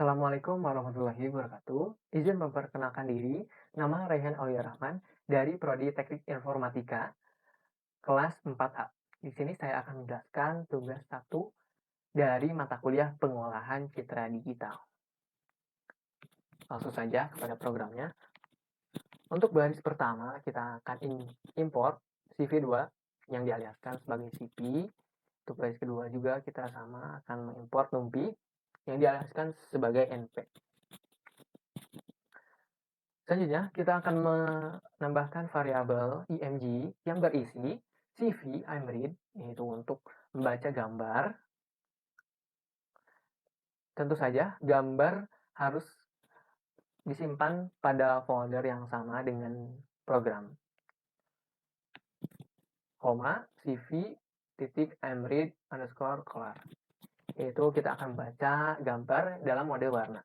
Assalamualaikum warahmatullahi wabarakatuh. Izin memperkenalkan diri, nama Raihan Aulia Rahman dari Prodi Teknik Informatika kelas 4A. Di sini saya akan menjelaskan tugas 1 dari mata kuliah Pengolahan Citra Digital. Langsung saja kepada programnya. Untuk baris pertama, kita akan import CV2 yang dialiaskan sebagai CP. Untuk baris kedua juga kita sama akan mengimport NumPy yang dialiaskan sebagai NP. Selanjutnya, kita akan menambahkan variabel img yang berisi CV imread, yaitu untuk membaca gambar. Tentu saja, gambar harus disimpan pada folder yang sama dengan program. Koma, CV titik imread underscore color. Yaitu kita akan baca gambar dalam mode warna.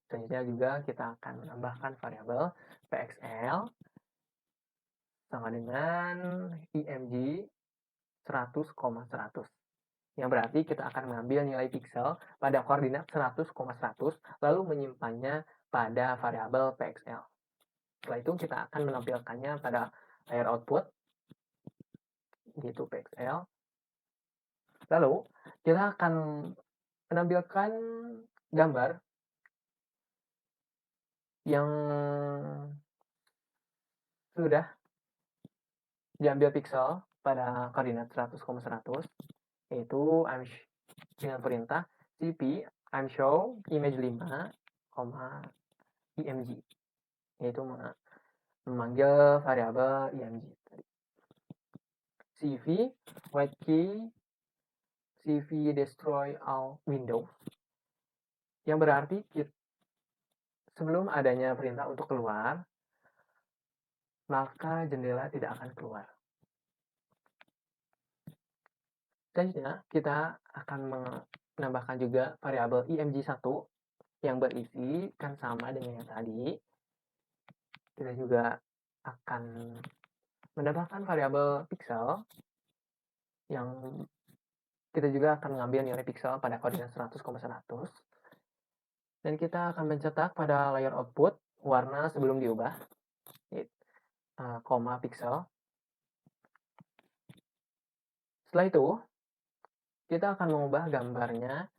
Selanjutnya juga kita akan menambahkan variabel pxl sama dengan img 100,100. Yang berarti kita akan mengambil nilai pixel pada koordinat 100,100 lalu menyimpannya pada variabel pxl. Setelah itu kita akan menampilkannya pada layar output, yaitu pxl. Lalu kita akan menampilkan gambar yang sudah diambil pixel pada koordinat 100,100, yaitu dengan perintah cp imshow image 5, img, yaitu memanggil variabel img tadi. cv white key cv destroy all windows, yang berarti sebelum adanya perintah untuk keluar, maka jendela tidak akan keluar. Selanjutnya, kita akan menambahkan juga variabel img1 yang berisi kan sama dengan yang tadi. Kita juga akan menambahkan variabel pixel yang kita juga akan mengambil nilai pixel pada koordinat 100,100. Dan kita akan mencetak pada layar output warna sebelum diubah, koma pixel. Setelah itu, kita akan mengubah gambarnya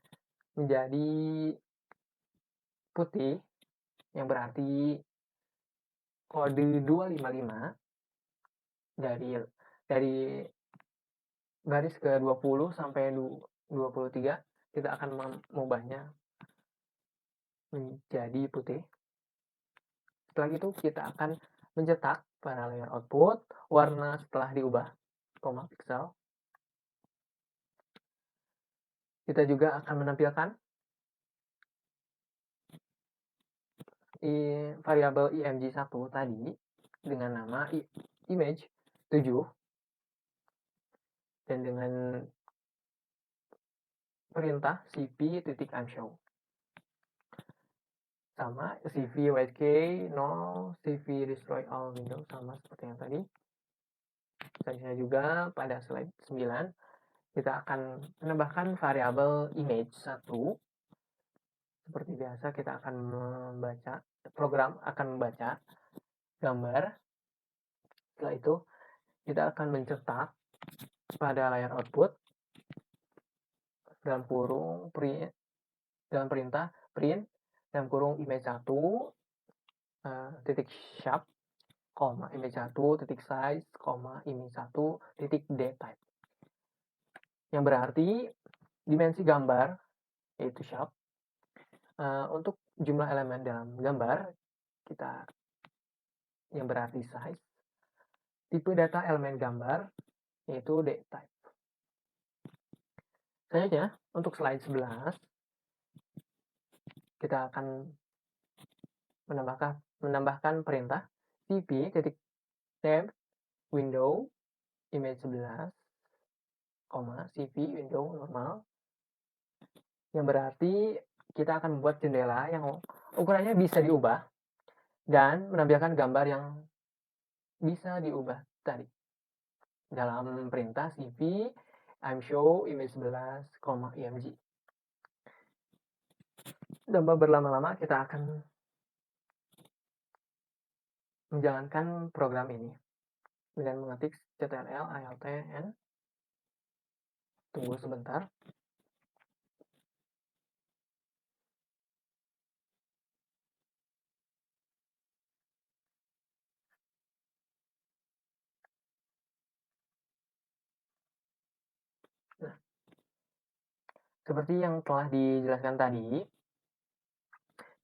menjadi putih, yang berarti kode 255 dari garis ke 20 sampai 23, kita akan mengubahnya menjadi putih. Setelah itu kita akan mencetak pada layar output warna setelah diubah, koma pixel. Kita juga akan menampilkan variabel img1 tadi dengan nama image 7 dan dengan perintah cp.imshow sama cv white key 0, cv destroy all windows sama seperti yang tadi. Selanjutnya juga pada slide 9 kita akan menambahkan variabel image 1. Seperti biasa kita akan membaca, program akan membaca gambar. Setelah itu kita akan mencetak pada layar output dalam kurung print, dalam perintah print dalam kurung image 1 titik sharp, image 1 titik size, image 1 titik dtype, yang berarti dimensi gambar yaitu sharp. Untuk jumlah elemen dalam gambar kita yang berarti size, tipe data elemen gambar yaitu dtype. Selanjutnya untuk slide 11 kita akan menambahkan perintah cp.temp window image 11, cv window normal, yang berarti kita akan membuat jendela yang ukurannya bisa diubah dan menampilkan gambar yang bisa diubah tadi dalam perintah cv imshow image 11, img. Tanpa berlama-lama kita akan menjalankan program ini dengan mengetik ctrl alt n. Tunggu sebentar. Nah, seperti yang telah dijelaskan tadi,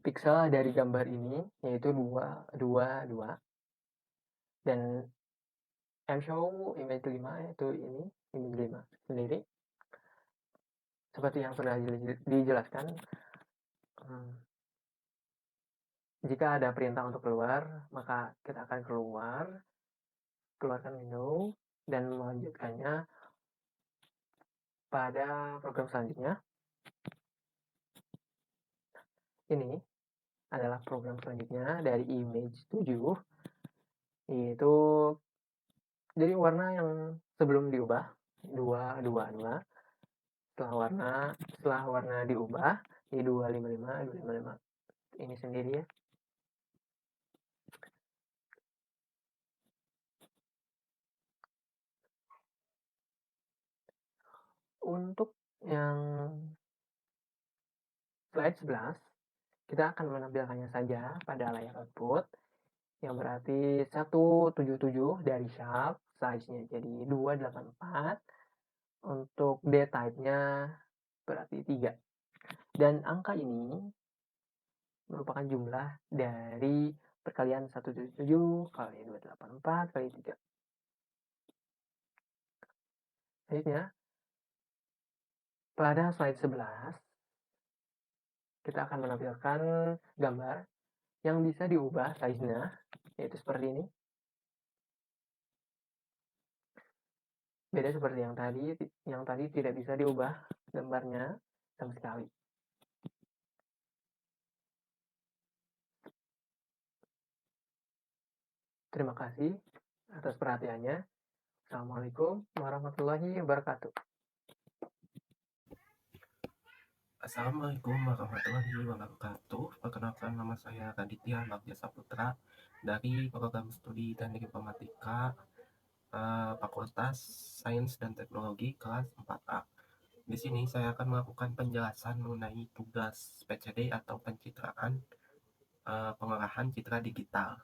piksel dari gambar ini yaitu 2, dan mshow image 5 itu ini image 5 sendiri. Seperti yang sudah dijelaskan, jika ada perintah untuk keluar, maka kita akan keluarkan window dan melanjutkannya pada program selanjutnya. Ini adalah program selanjutnya dari image 7, yaitu jadi warna yang sebelum diubah 2. Setelah warna diubah di 255 ini sendiri ya. Untuk yang slide 11, kita akan menampilkannya saja pada layar output, yang berarti 177 dari Sharp, size-nya jadi 284. Untuk D-type-nya berarti 3. Dan angka ini merupakan jumlah dari perkalian 177 kali 284 kali 3. Selanjutnya, pada slide 11, kita akan menampilkan gambar yang bisa diubah size-nya, yaitu seperti ini. Beda seperti yang tadi tidak bisa diubah gambarnya sama sekali. Terima kasih atas perhatiannya. Assalamualaikum warahmatullahi wabarakatuh. Assalamualaikum warahmatullahi wabarakatuh. Perkenalkan, nama saya Raditya Bagja Saputra dari program studi Teknik Informatika Fakultas Sains dan Teknologi kelas 4A. Di sini saya akan melakukan penjelasan mengenai tugas PCD atau pencitraan pengolahan citra digital,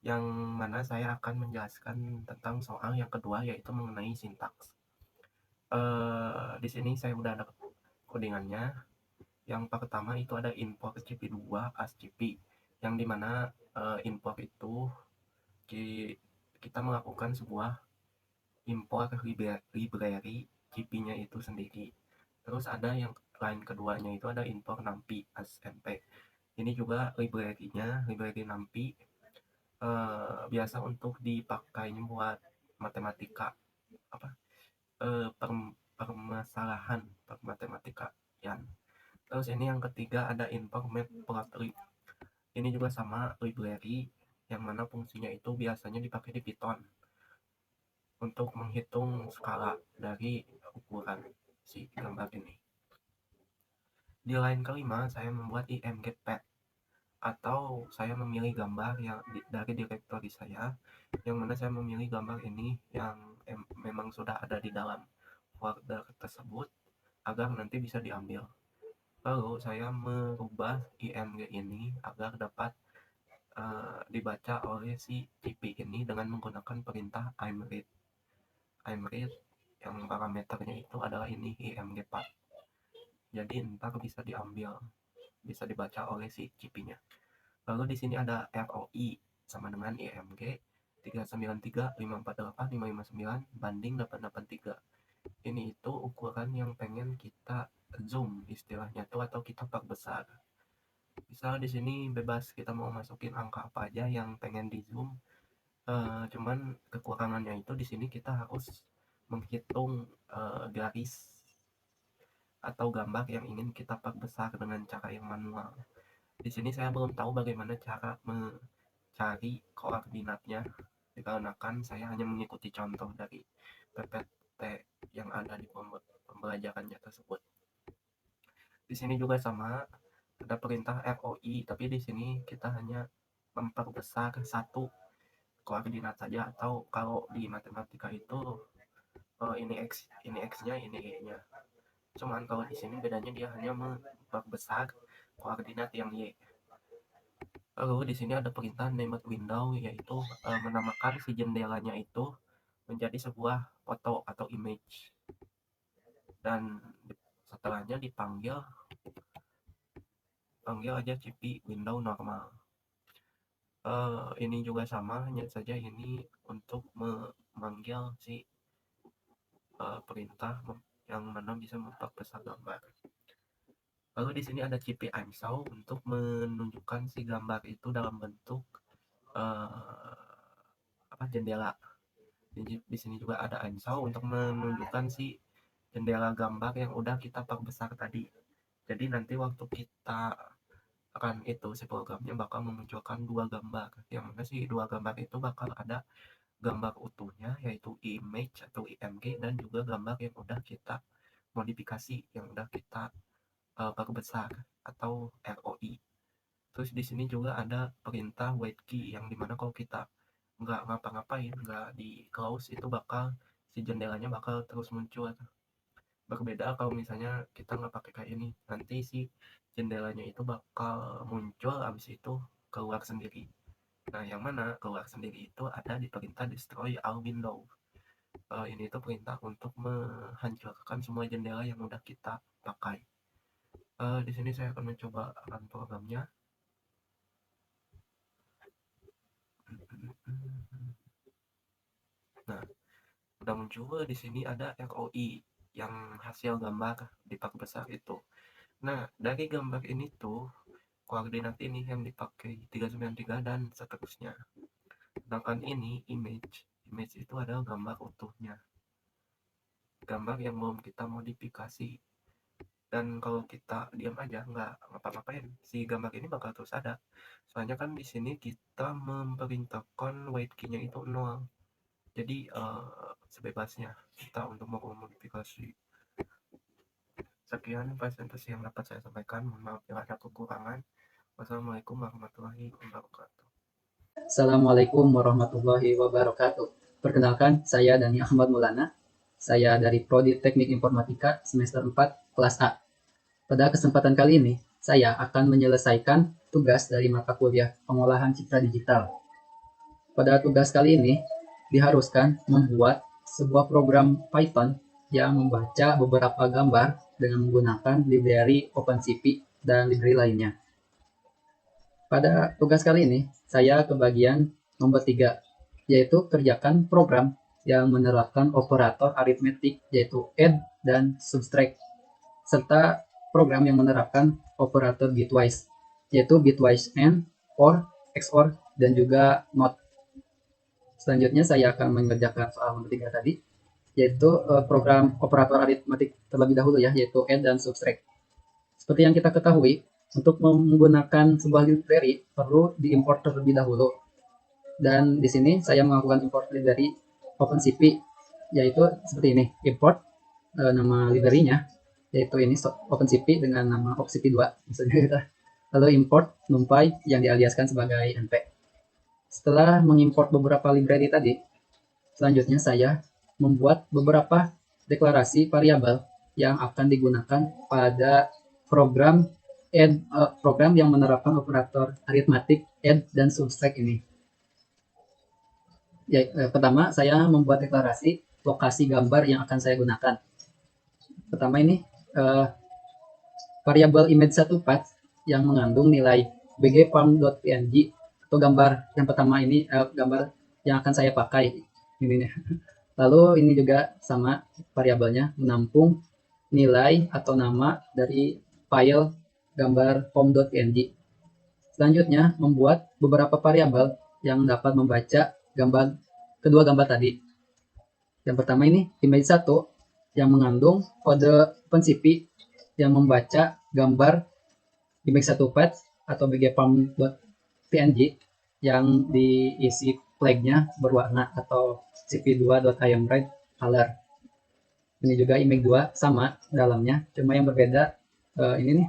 yang mana saya akan menjelaskan tentang soal yang kedua, yaitu mengenai sintaks. Di sini saya udah ada codingannya. Yang pertama itu ada import CP2 as CP, yang dimana import itu kita melakukan sebuah import library CP-nya itu sendiri. Terus ada yang lain keduanya itu ada import NumPy as NP. Ini juga library NumPy biasa untuk dipakai buat matematika apa permasalahan matematika ya. Terus ini yang ketiga ada import matplotlib. Ini juga sama library yang mana fungsinya itu biasanya dipakai di Python untuk menghitung skala dari ukuran si gambar ini. Di line kelima saya membuat imgpad, atau saya memilih gambar yang dari direktori saya, yang mana saya memilih gambar ini yang memang sudah ada di dalam folder tersebut agar nanti bisa diambil. Lalu saya merubah img ini agar dapat dibaca oleh si CP ini dengan menggunakan perintah imread. Imread yang parameternya itu adalah ini img4. Jadi ntar bisa diambil, bisa dibaca oleh si CP-nya. Lalu di sini ada ROI sama dengan img 393.548.559 banding 883. Ini itu ukuran yang pengen kita zoom istilahnya tuh, atau kita perbesar. Misal di sini bebas kita mau masukin angka apa aja yang pengen di zoom. Cuman kekurangannya itu di sini kita harus menghitung garis atau gambar yang ingin kita perbesar dengan cara yang manual. Di sini saya belum tahu bagaimana cara mencari koordinatnya, dikarenakan saya hanya mengikuti contoh dari PPT yang ada di pembelajarannya tersebut. Di sini juga sama, ada perintah ROI, tapi di sini kita hanya memperbesar satu koordinat saja, atau kalau di matematika itu ini x-nya, ini y-nya. Cuman kalau di sini bedanya dia hanya memperbesar koordinat yang y. Lalu di sini ada perintah named window, yaitu menamakan si jendelanya itu menjadi sebuah foto atau image. Dan setelahnya panggil aja cp window normal. Ini juga sama, hanya saja ini untuk memanggil si perintah yang mana bisa memperbesar gambar. Lalu di sini ada cp IMSAW untuk menunjukkan si gambar itu dalam bentuk jendela. Di sini juga ada IMSAW untuk menunjukkan si jendela gambar yang udah kita perbesar tadi. Jadi nanti waktu kita akan itu, si programnya bakal memunculkan dua gambar, yang mana sih dua gambar itu bakal ada gambar utuhnya yaitu image atau img, dan juga gambar yang udah kita modifikasi, yang udah kita perbesar atau ROI. Terus di sini juga ada perintah wait key, yang dimana kalau kita nggak ngapa-ngapain, nggak di close, itu bakal si jendelanya bakal terus muncul. Berbeda kalau misalnya kita nggak pakai kayak ini, nanti si jendelanya itu bakal muncul, abis itu keluar sendiri. Nah, yang mana keluar sendiri itu ada di perintah destroy all window. Ini tuh perintah untuk menghancurkan semua jendela yang udah kita pakai. Di sini saya akan mencoba run programnya. Nah, udah muncul di sini ada ROI yang hasil gambar diperbesar itu. Nah, dari gambar ini tuh koordinat ini yang dipakai 393 dan seterusnya. Sedangkan ini image itu adalah gambar utuhnya, gambar yang belum kita modifikasi. Dan kalau kita diam aja nggak ngapa-ngapain, si gambar ini bakal terus ada. Soalnya kan di sini kita memerintahkan wait key-nya itu 0. Jadi sebebasnya kita untuk memodifikasi. Sekian presentasi yang dapat saya sampaikan. Mohon maaf jika ada kekurangan. Wassalamualaikum warahmatullahi wabarakatuh. Assalamualaikum warahmatullahi wabarakatuh. Perkenalkan, saya Dani Ahmad Maulana. Saya dari Prodi Teknik Informatika semester 4 kelas A. Pada kesempatan kali ini, saya akan menyelesaikan tugas dari mata kuliah pengolahan citra digital. Pada tugas kali ini, diharuskan membuat sebuah program Python yang membaca beberapa gambar dengan menggunakan library OpenCV dan library lainnya. Pada tugas kali ini, saya ke bagian nomor 3, yaitu kerjakan program yang menerapkan operator aritmetik, yaitu add dan subtract, serta program yang menerapkan operator bitwise, yaitu bitwise AND, OR, XOR, dan juga NOT. Selanjutnya saya akan mengerjakan soal nomor 3 tadi, yaitu program operator aritmetik terlebih dahulu ya, yaitu add dan subtract. Seperti yang kita ketahui, untuk menggunakan sebuah library perlu diimport terlebih dahulu. Dan di sini saya melakukan import library OpenCV, yaitu seperti ini, import nama library-nya, yaitu ini OpenCV dengan nama OpenCV2 misalnya kita. Lalu import NumPy yang dialiaskan sebagai np. Setelah mengimport beberapa library tadi, selanjutnya saya membuat beberapa deklarasi variabel yang akan digunakan pada program yang menerapkan operator aritmatik add dan subtract ini. Ya, pertama saya membuat deklarasi lokasi gambar yang akan saya gunakan. Pertama ini variabel image1path yang mengandung nilai bgparm.png atau gambar yang pertama ini, gambar yang akan saya pakai ini. Lalu ini juga sama, variabelnya menampung nilai atau nama dari file gambar pom.png. Selanjutnya membuat beberapa variabel yang dapat membaca kedua gambar tadi. Yang pertama ini image1 yang mengandung kode OpenCV yang membaca gambar image1path atau bgparm.png yang diisi flagnya berwarna atau cp2.imRightColor. Ini juga image2 sama dalamnya, cuma yang berbeda ini nih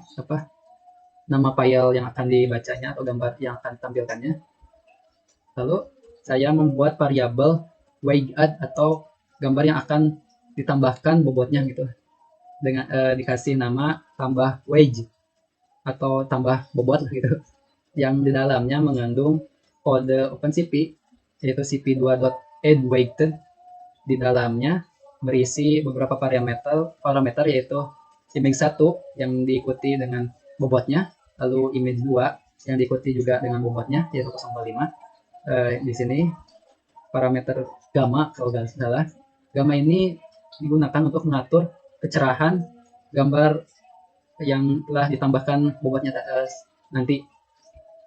nama file yang akan dibacanya atau gambar yang akan ditampilkannya. Lalu saya membuat variabel WageAdd atau gambar yang akan ditambahkan bobotnya gitu, dengan dikasih nama tambah wage atau tambah bobot gitu, yang di dalamnya mengandung kode OpenCV yaitu cp2.addWeighted. Di dalamnya berisi beberapa parameter yaitu image 1 yang diikuti dengan bobotnya, lalu image 2 yang diikuti juga dengan bobotnya yaitu 0,5. Di sini parameter gamma kalau nggak salah. Gamma ini digunakan untuk mengatur kecerahan gambar yang telah ditambahkan bobotnya. Nanti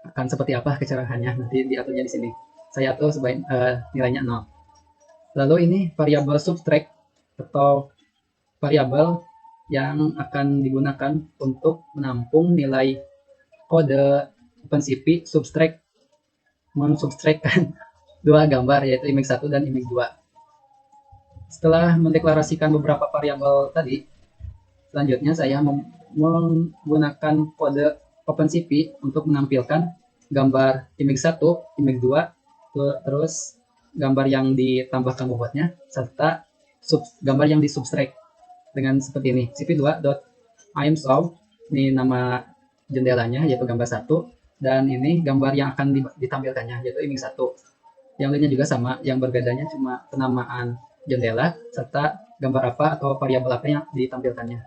akan seperti apa kecerahannya, nanti diaturnya di sini. Saya atur sebaik nilainya 0. Lalu ini variabel subtract atau variabel yang akan digunakan untuk menampung nilai kode OpenCV subtract, mensubtractkan dua gambar yaitu image 1 dan image 2. Setelah mendeklarasikan beberapa variabel tadi, selanjutnya saya menggunakan kode OpenCV untuk menampilkan gambar image 1, image 2, terus gambar yang ditambahkan bobotnya, serta gambar yang disubtract dengan seperti ini. cp2.imsolve, ini nama jendelanya yaitu gambar 1, dan ini gambar yang akan ditampilkannya yaitu image 1. Yang lainnya juga sama, yang berbedanya cuma penamaan jendela serta gambar apa atau variabel apa yang ditampilkannya.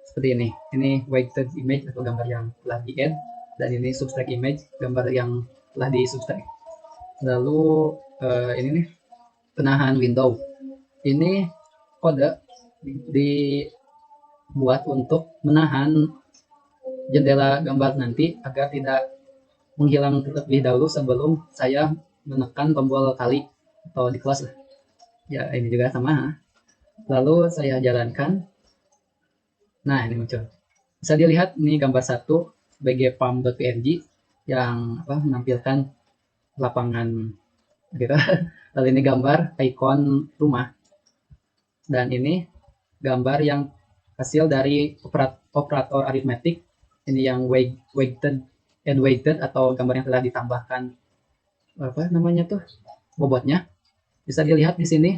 Seperti ini weighted image atau gambar yang telah di-add, dan ini subtract image, gambar yang telah di-subtract. Lalu ini nih penahan window. Ini kode dibuat untuk menahan jendela gambar nanti agar tidak menghilang terlebih dahulu sebelum saya menekan tombol kali atau di close lah. Ya, ini juga sama. Lalu saya jalankan. Nah, ini muncul. Bisa dilihat ini gambar 1 sebagai farm.png yang menampilkan lapangan gitu. Lalu ini gambar icon rumah. Dan ini gambar yang hasil dari operator aritmetik. Ini yang weighted atau gambar yang telah ditambahkan bobotnya. Bisa dilihat di sini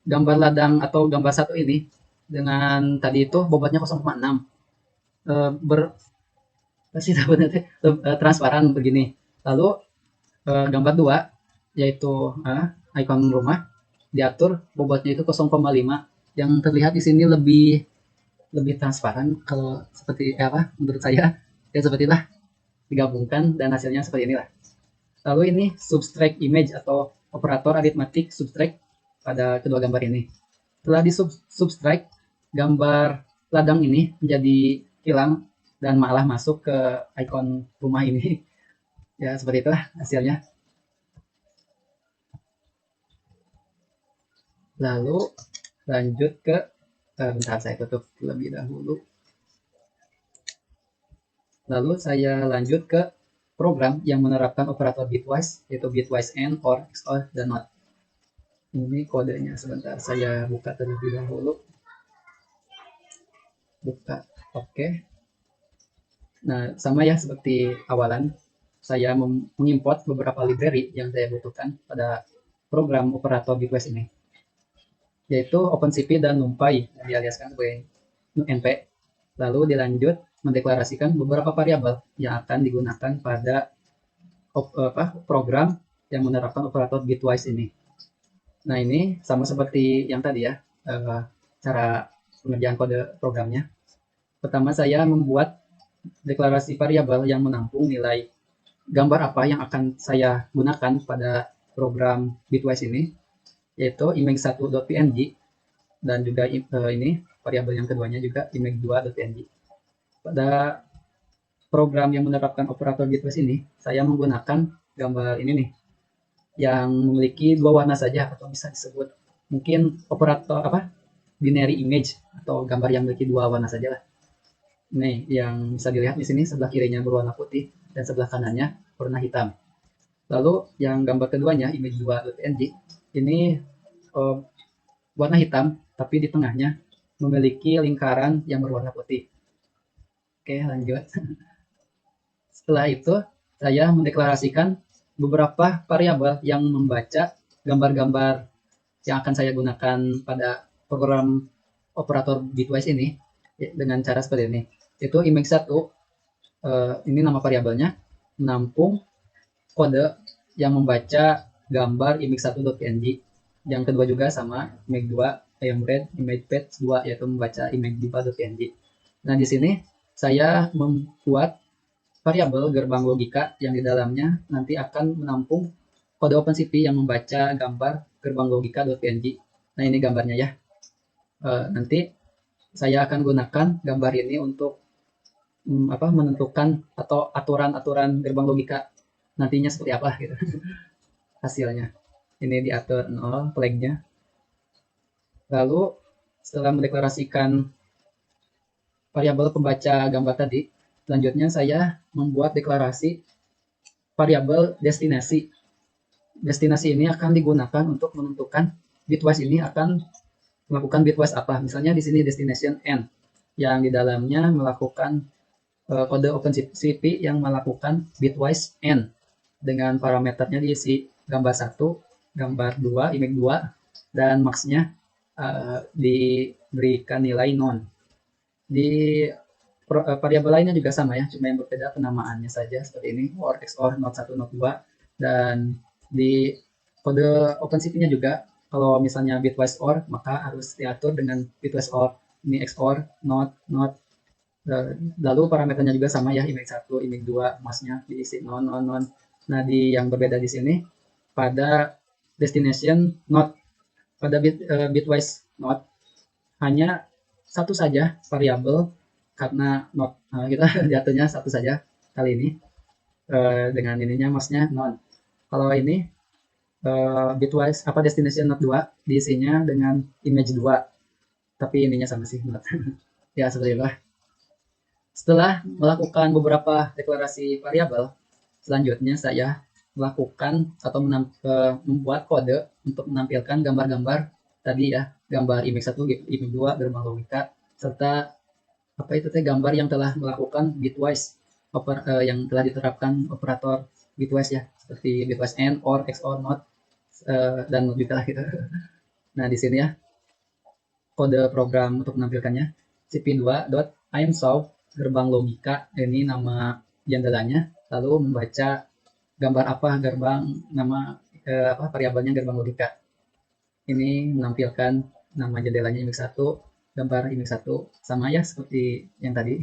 gambar ladang atau gambar 1 ini dengan tadi itu bobotnya 0,6, transparan begini. Lalu gambar 2 yaitu icon rumah diatur bobotnya itu 0,5, yang terlihat di sini lebih transparan. Kalau seperti menurut saya ya seperti itulah, digabungkan dan hasilnya seperti inilah. Lalu ini subtract image atau operator aritmetik subtract pada kedua gambar ini. Setelah di subtract, gambar ladang ini menjadi hilang dan malah masuk ke icon rumah ini. Ya seperti itulah hasilnya. Lalu lanjut ke bentar, saya tutup terlebih dahulu. Lalu saya lanjut ke program yang menerapkan operator bitwise, yaitu bitwise AND, OR, XOR, dan NOT. Ini kodenya, sebentar saya buka terlebih dahulu. Buka, oke. Nah, sama ya seperti awalan, saya mengimport beberapa library yang saya butuhkan pada program operator bitwise ini, yaitu OpenCV dan NumPy yang dialiaskan sebagai NP. Lalu dilanjut mendeklarasikan beberapa variabel yang akan digunakan pada program yang menerapkan operator bitwise ini. Nah, ini sama seperti yang tadi ya, cara pengerjaan kode programnya. Pertama, saya membuat deklarasi variabel yang menampung nilai gambar apa yang akan saya gunakan pada program bitwise ini, yaitu image1.png, dan juga ini variabel yang keduanya juga image2.png. Pada program yang menerapkan operator bitwise ini, saya menggunakan gambar ini nih, yang memiliki dua warna saja, atau bisa disebut mungkin operator binary image, atau gambar yang memiliki dua warna saja lah. Nih, yang bisa dilihat di sini sebelah kirinya berwarna putih dan sebelah kanannya warna hitam. Lalu yang gambar keduanya image2.png ini warna hitam, tapi di tengahnya memiliki lingkaran yang berwarna putih. Oke, lanjut. Setelah itu, saya mendeklarasikan beberapa variabel yang membaca gambar-gambar yang akan saya gunakan pada program operator bitwise ini dengan cara seperti ini. Itu image 1, ini nama variabelnya, menampung kode yang membaca gambar image1.png. Yang kedua juga sama, image 2 yang read image page 2 yaitu membaca image2.png. Nah, di sini saya membuat variabel gerbang logika yang di dalamnya nanti akan menampung kode OpenCV yang membaca gambar gerbang logika.png. Nah, ini gambarnya ya. Nanti saya akan gunakan gambar ini untuk menentukan atau aturan-aturan gerbang logika nantinya seperti apa gitu hasilnya. Ini diatur 0 flagnya. Lalu setelah mendeklarasikan variabel pembaca gambar tadi, selanjutnya saya membuat deklarasi variabel destinasi. Destinasi ini akan digunakan untuk menentukan bitwise ini akan melakukan bitwise apa. Misalnya di sini destination n yang di dalamnya melakukan kode OpenCV yang melakukan bitwise n dengan parameternya diisi gambar 1, gambar 2, image 2, dan max-nya diberikan nilai non. Di variabel lainnya juga sama ya, cuma yang berbeda penamaannya saja seperti ini, OR, XOR, not 1, not 2, dan di kode OpenCV-nya juga kalau misalnya bitwise OR maka harus diatur dengan bitwise OR. Ini XOR, not, lalu parameternya juga sama ya, image 1, image 2, mask-nya diisi non, non, non. Nah, yang berbeda di sini pada destination not, pada bitwise not hanya satu saja variabel karena not kita diaturnya satu saja kali ini dengan ininya mask-nya non. Kalau ini bitwise destination not 2 diisinya dengan image 2, tapi ininya sama sih not. Ya, seperti itulah. Setelah melakukan beberapa deklarasi variabel, selanjutnya saya melakukan atau membuat kode untuk menampilkan gambar-gambar tadi ya, gambar image 1, image 2, gerbang logika, serta gambar yang telah melakukan bitwise yang telah diterapkan operator bitwise ya, seperti bitwise n, or, XOR, not, dan juga gitu. Nah, di sini ya kode program untuk menampilkannya cp2.imsolve gerbang logika, ini nama jendelanya, lalu membaca gambar gerbang, nama variabelnya gerbang logika. Ini menampilkan nama jendelanya image 1, gambar image 1, sama ya seperti yang tadi,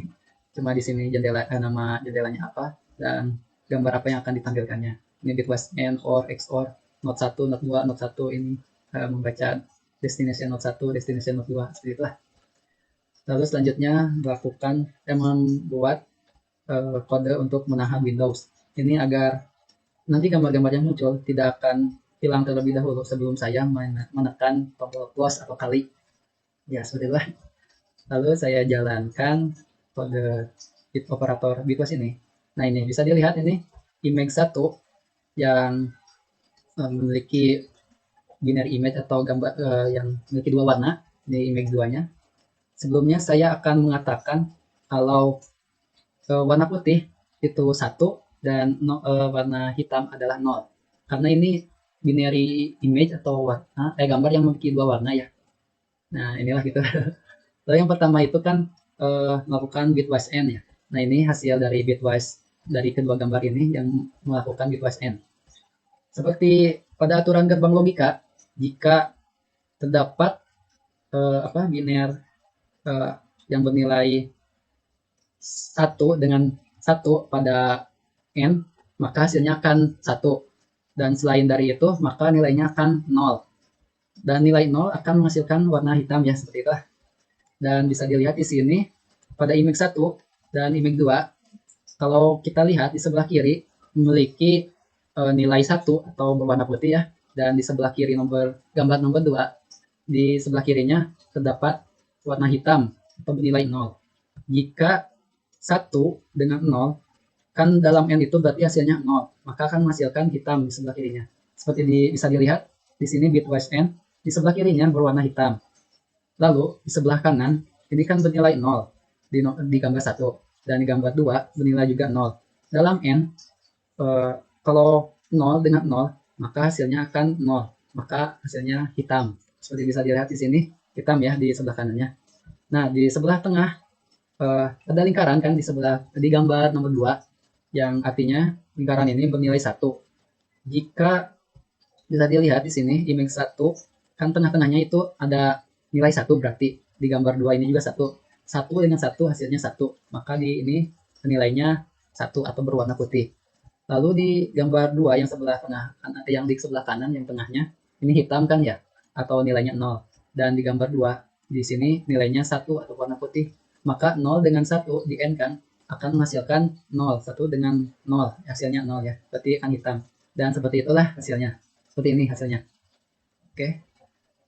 cuma di sini nama jendelanya apa dan gambar apa yang akan ditampilkannya. Ini bitwise n, or, XOR, not 1, not 2, not 1, ini membaca destination not 1, destination not 2, seperti itulah. Lalu selanjutnya membuat kode untuk menahan Windows. Ini agar nanti gambar-gambar yang muncul tidak akan hilang terlebih dahulu sebelum saya menekan tombol close atau kali. Ya, seperti itulah. Lalu saya jalankan kode operator bitwise ini. Nah, ini bisa dilihat ini image 1 yang memiliki binary image atau gambar yang memiliki dua warna, ini image 2-nya. Sebelumnya saya akan mengatakan kalau warna putih itu 1 dan warna hitam adalah 0. Karena ini binary image atau warna gambar yang memiliki dua warna ya. Nah, inilah gitu. Lalu yang pertama itu kan melakukan bitwise n ya. Nah, ini hasil dari bitwise dari kedua gambar ini yang melakukan bitwise n. Seperti pada aturan gerbang logika, jika terdapat biner yang bernilai 1 dengan 1 pada n, maka hasilnya akan 1. Dan selain dari itu, maka nilainya akan 0. Dan nilai 0 akan menghasilkan warna hitam ya, seperti itu. Dan bisa dilihat di sini, pada image 1 dan image 2, kalau kita lihat di sebelah kiri, memiliki nilai 1 atau berwarna putih ya. Dan di sebelah kiri gambar nomor 2, di sebelah kirinya terdapat warna hitam atau bernilai 0. Jika 1 dengan 0, kan dalam n itu berarti hasilnya 0, maka akan menghasilkan hitam di sebelah kirinya. Seperti bisa dilihat di sini bitwise n, di sebelah kirinya berwarna hitam. Lalu di sebelah kanan ini kan bernilai 0 di gambar 1 dan di gambar 2 bernilai juga 0. dalam N, kalau 0 dengan 0, maka hasilnya akan 0. Maka hasilnya hitam. Seperti bisa dilihat di sini, hitam ya di sebelah kanannya. Nah, di sebelah tengah ada lingkaran kan di gambar nomor 2, yang artinya lingkaran ini bernilai 1. Jika bisa dilihat di sini, image 1, kan tengah-tengahnya itu ada nilai 1 berarti. Di gambar 2 ini juga 1. 1 dengan 1 hasilnya 1. Maka di ini nilainya 1 atau berwarna putih. Lalu di gambar 2 yang sebelah tengah, yang di sebelah kanan yang tengahnya, ini hitam kan ya, atau nilainya 0. Dan di gambar 2 di sini nilainya 1 atau warna putih. Maka 0 dengan 1 di N kan akan menghasilkan 0. 1 dengan 0, hasilnya 0 ya. Berarti akan hitam. Dan seperti itulah hasilnya. Seperti ini hasilnya. Oke.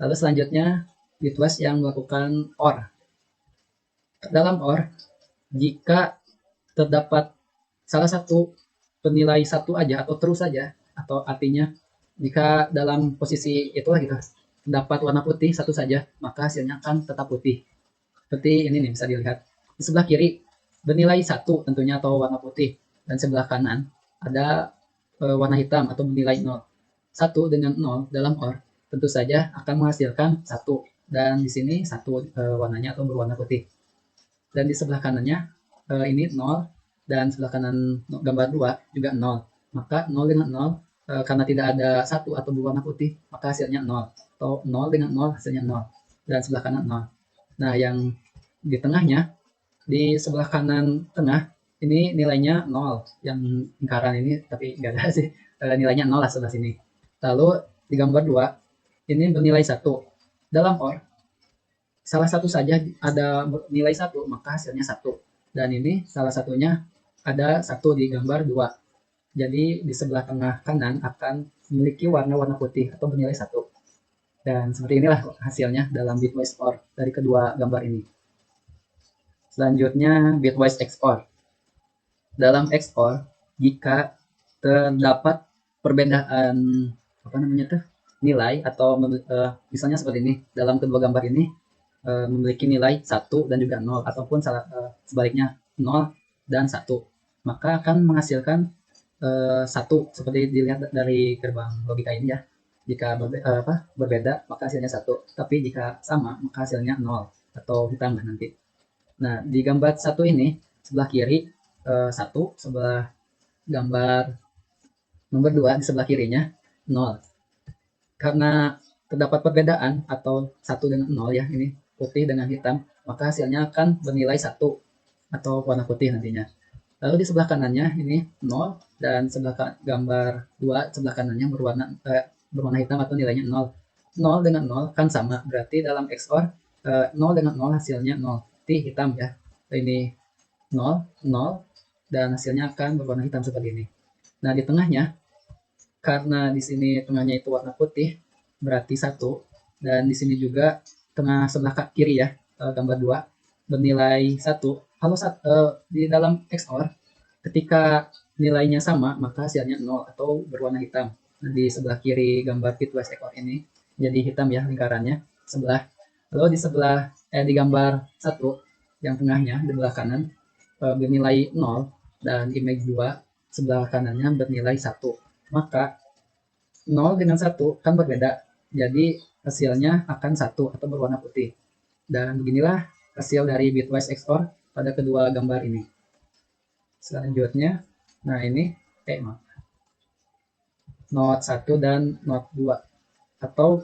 Lalu selanjutnya bitwise yang melakukan OR. Dalam OR, jika terdapat salah satu penilai 1 aja atau terus saja, atau artinya jika dalam posisi itulah gitu terdapat warna putih 1 saja, maka hasilnya akan tetap putih. Seperti ini nih, bisa dilihat di sebelah kiri bernilai 1 tentunya atau warna putih, dan sebelah kanan ada warna hitam atau bernilai 0. 1 dengan 0 dalam OR tentu saja akan menghasilkan 1, dan di sini 1 warnanya atau berwarna putih. Dan di sebelah kanannya ini 0, dan sebelah kanan gambar 2 juga 0. Maka 0 dengan 0, karena tidak ada 1 atau berwarna putih, maka hasilnya 0. Atau 0 dengan 0 hasilnya 0. Dan sebelah kanan 0. Nah, yang di tengahnya, di sebelah kanan tengah, ini nilainya 0. Yang lingkaran ini, tapi nggak ada sih. Nilainya 0 lah sebelah sini. Lalu di gambar 2, ini bernilai 1. Dalam OR, salah satu saja ada nilai 1, maka hasilnya 1. Dan ini salah satunya ada 1 di gambar 2. Jadi di sebelah tengah kanan akan memiliki warna-warna putih atau bernilai 1. Dan seperti inilah hasilnya dalam bitwise OR dari kedua gambar ini. Selanjutnya bitwise XOR. Dalam XOR, jika terdapat perbedaan nilai atau misalnya seperti ini, dalam kedua gambar ini memiliki nilai 1 dan juga 0, ataupun sebaliknya 0 dan 1, maka akan menghasilkan 1 seperti dilihat dari gerbang logika ini ya. Jika berbeda maka hasilnya 1, tapi jika sama maka hasilnya 0 atau hitam nanti. Nah, di gambar 1 ini sebelah kiri 1, sebelah gambar nomor 2 di sebelah kirinya 0. Karena terdapat perbedaan atau 1 dengan 0 ya, ini putih dengan hitam, maka hasilnya akan bernilai 1 atau warna putih nantinya. Lalu di sebelah kanannya ini 0, dan sebelah gambar 2 sebelah kanannya berwarna hitam atau nilainya 0. 0 dengan 0 kan sama, berarti dalam XOR 0 dengan 0 hasilnya 0, putih hitam ya. Ini 0, 0, dan hasilnya akan berwarna hitam seperti ini. Nah, di tengahnya, karena di sini tengahnya itu warna putih, berarti 1, dan di sini juga tengah sebelah kiri ya, gambar 2 bernilai 1. Kalau di dalam XOR, ketika nilainya sama, maka hasilnya 0 atau berwarna hitam. Nah, di sebelah kiri gambar bitwise XOR ini jadi hitam ya lingkarannya sebelah. Lalu di gambar 1 yang tengahnya di sebelah kanan bernilai 0, dan image 2 sebelah kanannya bernilai 1. Maka 0 dengan 1 kan berbeda, jadi hasilnya akan 1 atau berwarna putih. Dan beginilah hasil dari bitwise XOR pada kedua gambar ini. Selanjutnya, nah ini NOT 1 dan NOT 2, atau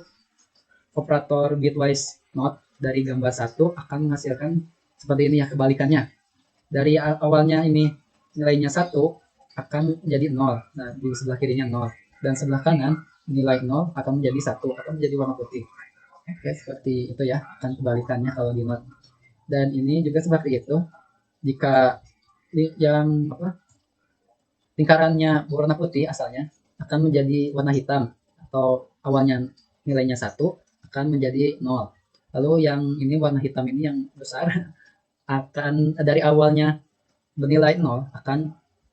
operator bitwise NOT dari gambar 1 akan menghasilkan seperti ini ya, kebalikannya. Dari awalnya ini nilainya 1 akan menjadi 0. Nah, di sebelah kirinya 0, dan sebelah kanan nilai 0 akan menjadi 1 atau menjadi warna putih. Oke, seperti itu ya, akan kebalikannya kalau di NOT. Dan ini juga seperti itu. Jika yang lingkarannya berwarna putih asalnya akan menjadi warna hitam, atau awalnya nilainya 1 akan menjadi 0. Lalu yang ini warna hitam ini yang besar akan dari awalnya bernilai 0 akan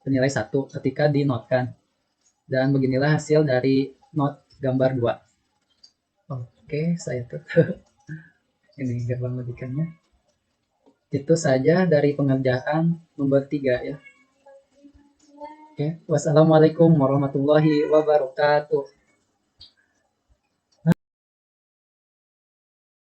bernilai 1 ketika dinotkan. Dan beginilah hasil dari not gambar 2. Oke, saya tutup. Ini gerbang logikanya. Itu saja dari pengerjaan nomor 3 ya. Oke, wassalamualaikum warahmatullahi wabarakatuh.